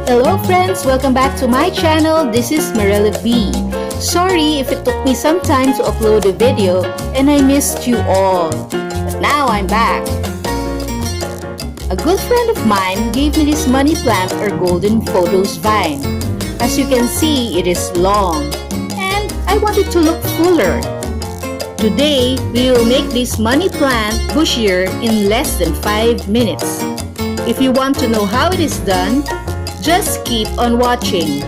Hello friends! Welcome back to my channel. This is Marilla B. Sorry if it took me some time to upload a video and I missed you all. But now I'm back. A good friend of mine gave me this money plant or golden photos vine. As you can see, it is long and I want it to look fuller. Today, we will make this money plant bushier in less than 5 minutes. If you want to know how it is done, just keep on watching.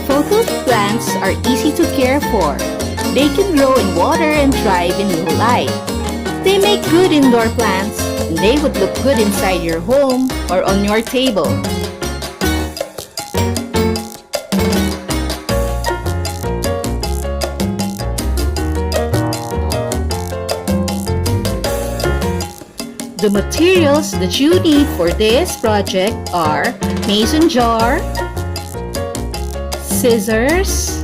Pothos plants are easy to care for. They can grow in water and thrive in low light. They make good indoor plants, and they would look good inside your home or on your table. The materials that you need for this project are mason jar, scissors,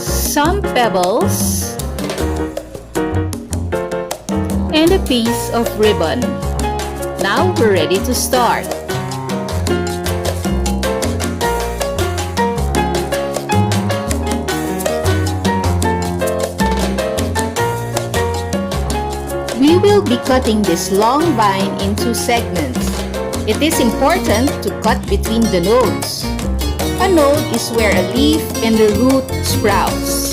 some pebbles, and a piece of ribbon. Now we're ready to start. We will be cutting this long vine into segments. It is important to cut between the nodes. A node is where a leaf and the root sprouts.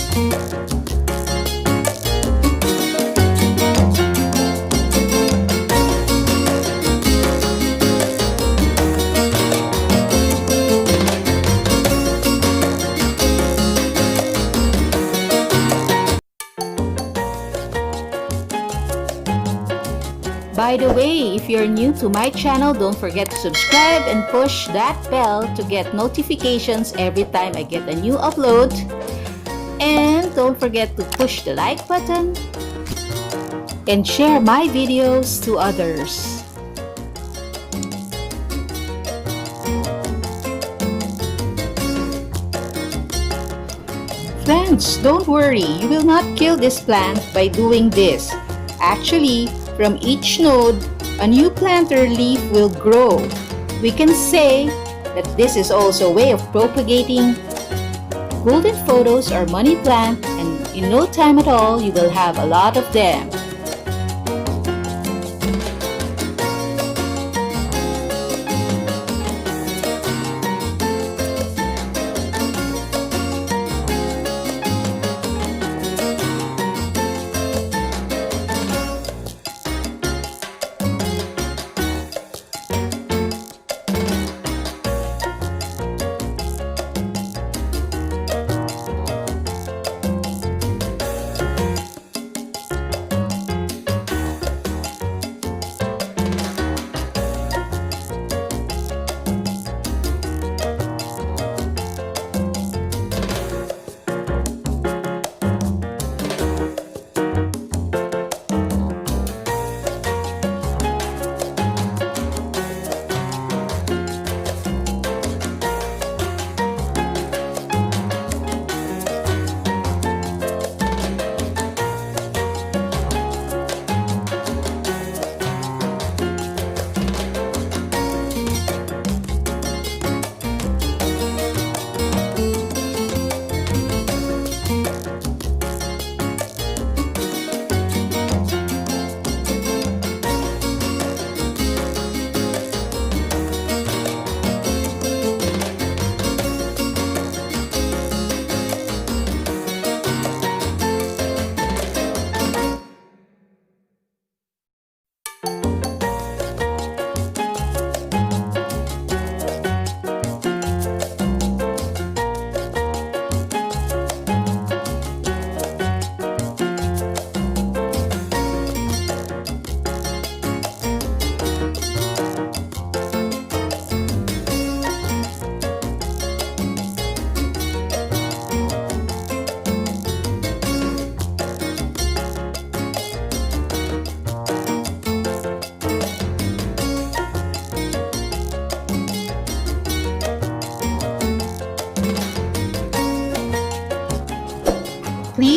By the way, if you're new to my channel, don't forget to subscribe and push that bell to get notifications every time I get a new upload. And don't forget to push the like button and share my videos to others. Friends, don't worry, you will not kill this plant by doing this. Actually, from each node, a new plant or leaf will grow. We can say that this is also a way of propagating golden photos or money plant, and in no time at all, you will have a lot of them.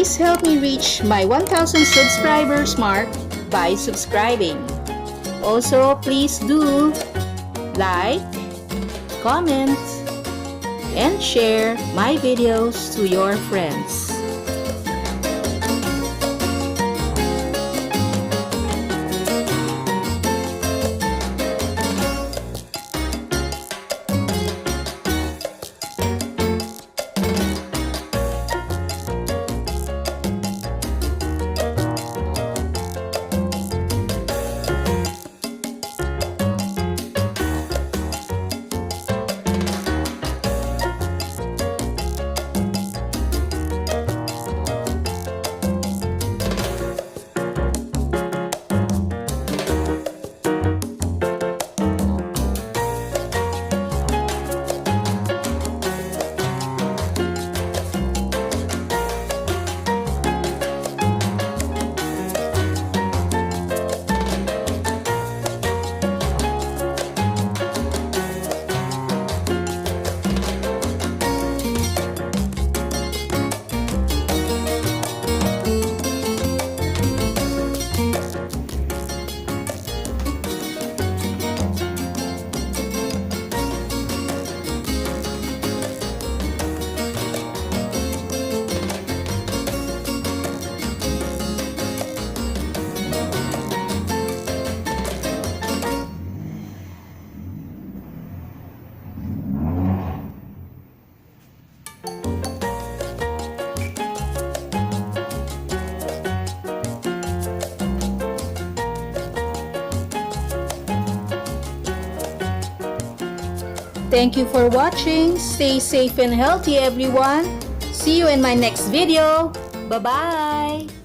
Please help me reach my 1,000 subscribers mark by subscribing. Also, please do like, comment, and share my videos to your friends. Thank you for watching. Stay safe and healthy, everyone. See you in my next video. Bye-bye.